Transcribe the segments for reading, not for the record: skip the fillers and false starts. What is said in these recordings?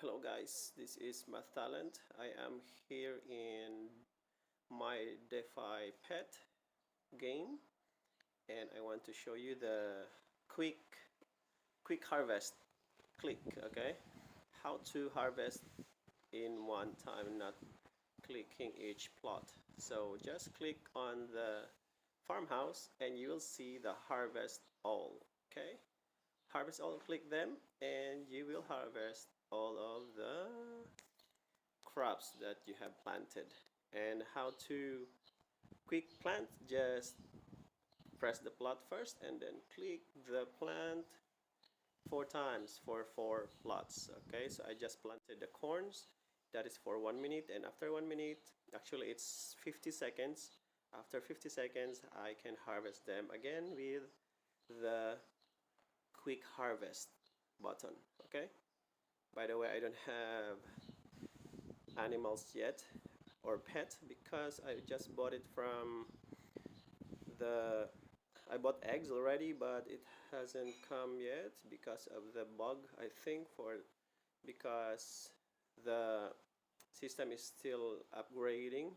Hello guys, this is Math Talent. I am here in my Defi pet game and I want to show you the quick harvest click, okay? How to harvest in one time, not clicking each plot. So just click on the farmhouse and you will see the harvest all, okay? Harvest all, click them and you will harvest all of the crops that you have planted. And how to quick plant, just press the plot first and then click the plant 4 times for 4 plots. Okay, so I just planted the corns. That is for 1 minute, and after 1 minute, actually it's 50 seconds. After 50 seconds I can harvest them again with the quick harvest button. Okay, by the way, I don't have animals yet or pet because I just bought it from the I bought eggs already, but it hasn't come yet because of the bug, I think, because the system is still upgrading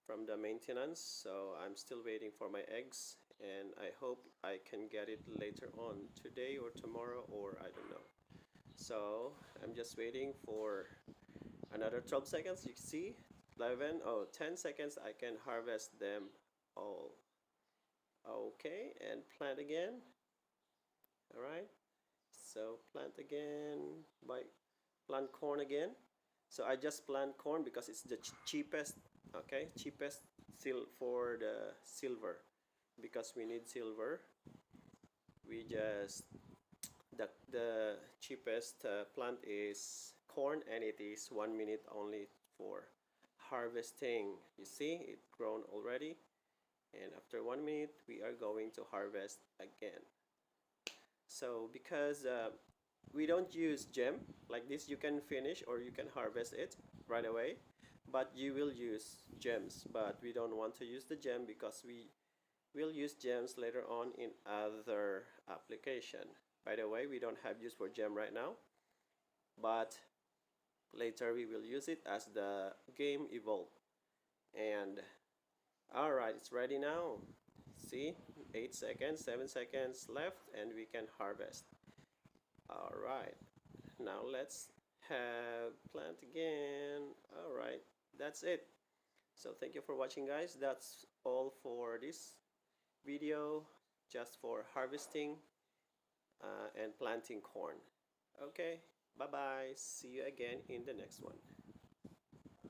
from the maintenance, so I'm still waiting for my eggs and I hope I can get it later on today or tomorrow, or I don't know. So I'm just waiting for another 12 seconds. You see 11, oh, 10 seconds I can harvest them all. Okay, and plant again. All right, so plant again, by plant corn again. So I just plant corn because it's the cheapest. Okay, cheapest for the silver, because we need silver. We just the cheapest plant is corn, and it is 1 minute only for harvesting. You see it grown already, and after 1 minute we are going to harvest again. So because we don't use gem like this, you can finish or you can harvest it right away, but you will use gems, but we don't want to use the gem because we will use gems later on in other application. By the way, we don't have use for gem right now, but later we will use it as the game evolve. And alright, it's ready now. See, 8 seconds, 7 seconds left and we can harvest. Alright, now let's have plant again. Alright, that's it. So thank you for watching guys. That's all for this video, just for harvesting and planting corn. Okay, bye bye, see you again in the next one.